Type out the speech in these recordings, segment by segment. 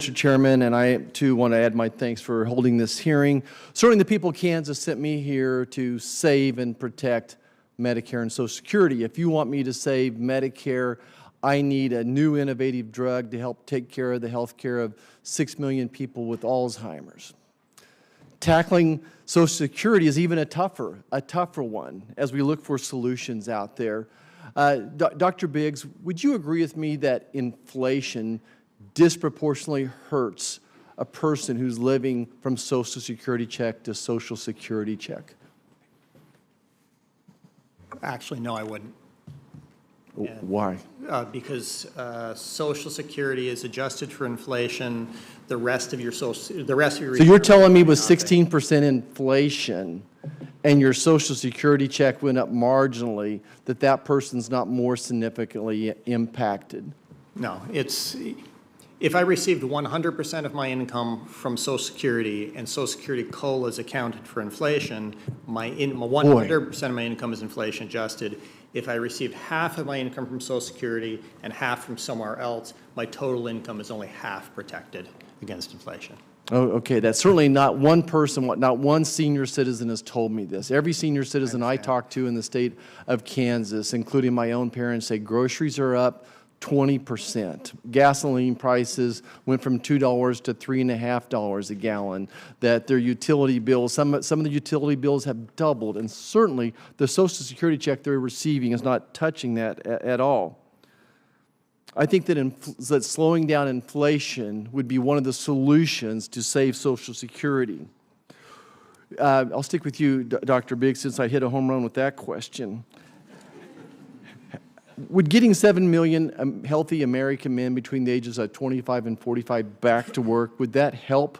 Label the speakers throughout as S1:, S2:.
S1: Mr. Chairman, and I too want to add my thanks for holding this hearing. Certainly the people of Kansas sent me here to save and protect Medicare and Social Security. If you want me to save Medicare, I need a new innovative drug to help take care of the health care of 6 million people with Alzheimer's. Tackling Social Security is even a tougher one as we look for solutions out there. Dr. Biggs, would you agree with me that inflation disproportionately hurts a person who's living from Social Security check to Social Security check?
S2: Actually, no, I wouldn't.
S1: Why?
S2: Because Social Security is adjusted for inflation. The rest of your
S1: So you're telling me with 16% inflation and your Social Security check went up marginally, that person's not more significantly impacted?
S2: No, it's if I received 100% of my income from Social Security and Social Security COLA is accounted for inflation, my 100% of my income is inflation adjusted. If I received half of my income from Social Security and half from somewhere else, my total income is only half protected against inflation.
S1: Oh, okay. That's certainly not one person, not one senior citizen has told me this. Every senior citizen I talk to in the state of Kansas, including my own parents, say groceries are up 20%. Gasoline prices went from $2 to $3.50 a gallon. That their utility bills, some of the utility bills have doubled, and certainly the Social Security check they're receiving is not touching that at all. I think that slowing down inflation would be one of the solutions to save Social Security. I'll stick with you, Dr. Biggs, since I hit a home run with that question. Would getting 7 million healthy American men between the ages of 25 and 45 back to work, would that help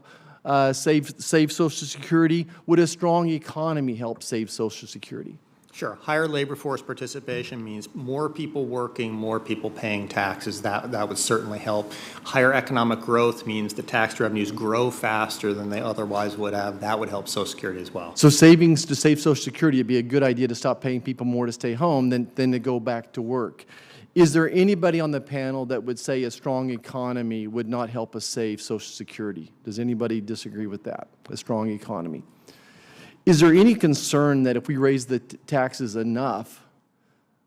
S1: save Social Security? Would a strong economy help save Social Security?
S2: Sure. Higher labor force participation means more people working, more people paying taxes. That would certainly help. Higher economic growth means the tax revenues grow faster than they otherwise would have. That would help Social Security as well.
S1: So savings to save Social Security, it'd be a good idea to stop paying people more to stay home than to go back to work. Is there anybody on the panel that would say a strong economy would not help us save Social Security? Does anybody disagree with that, a strong economy? Is there any concern that if we raise the taxes enough,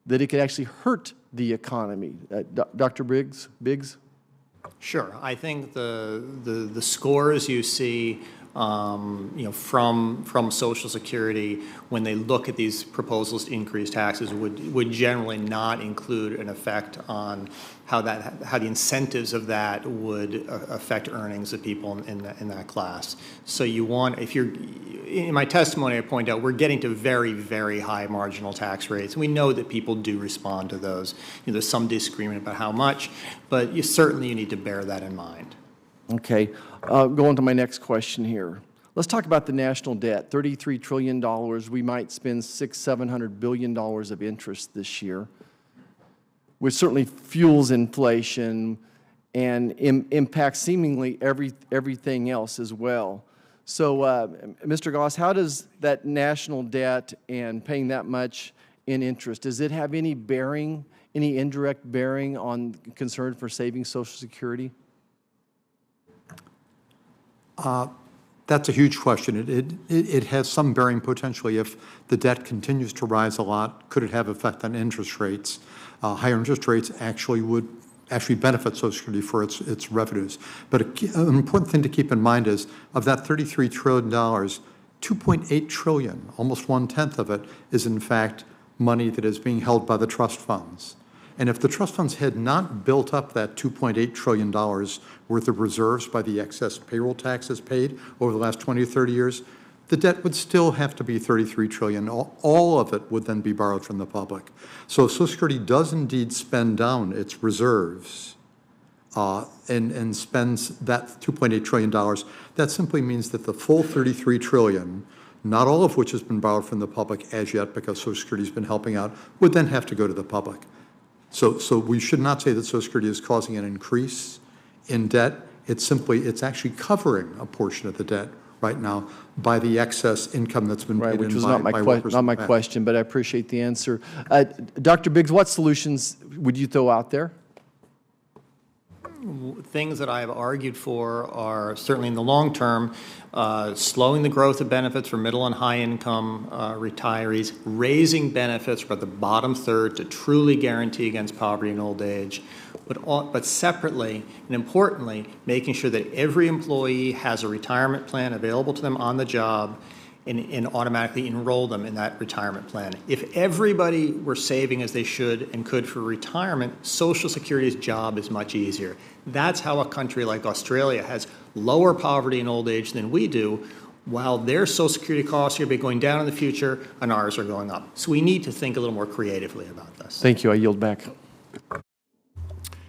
S1: that it could actually hurt the economy? Dr. Biggs?
S2: Sure. I think the scores you see from Social Security when they look at these proposals to increase taxes would generally not include an effect on how the incentives of that would affect earnings of people in that class. So you want, in my testimony I point out we're getting to very, very high marginal tax rates. We know that people do respond to those. There's some disagreement about how much, but certainly you need to bear that in mind.
S1: Okay. Going to my next question here. Let's talk about the national debt. $33 trillion. We might spend $700 billion of interest this year, which certainly fuels inflation and impacts seemingly everything else as well. So, Mr. Goss, how does that national debt and paying that much in interest, does it have any bearing, any indirect bearing on concern for saving Social Security?
S3: That's a huge question. It has some bearing potentially if the debt continues to rise a lot. Could it have effect on interest rates? Higher interest rates would benefit Social Security for its revenues. But an important thing to keep in mind is of that $33 trillion, $2.8 trillion, almost 1/10 of it, is in fact money that is being held by the trust funds. And if the trust funds had not built up that $2.8 trillion worth of reserves by the excess payroll taxes paid over the last 20 or 30 years, the debt would still have to be $33 trillion. All of it would then be borrowed from the public. So if Social Security does indeed spend down its reserves and spends that $2.8 trillion, that simply means that the full $33 trillion, not all of which has been borrowed from the public as yet because Social Security has been helping out, would then have to go to the public. So we should not say that Social Security is causing an increase in debt. It's actually covering a portion of the debt right now by the excess income that's been paid
S1: which
S3: in
S1: was
S3: by workers.
S1: not my question, but I appreciate the answer. Dr. Biggs, what solutions would you throw out there?
S2: things that I have argued for are certainly in the long term, slowing the growth of benefits for middle and high income retirees, raising benefits for the bottom third to truly guarantee against poverty and old age, but separately and importantly, making sure that every employee has a retirement plan available to them on the job and automatically enroll them in that retirement plan. If everybody were saving as they should and could for retirement, Social Security's job is much easier. That's how a country like Australia has lower poverty and old age than we do, while their Social Security costs are going to be going down in the future and ours are going up. So we need to think a little more creatively about this.
S1: Thank you. I yield back.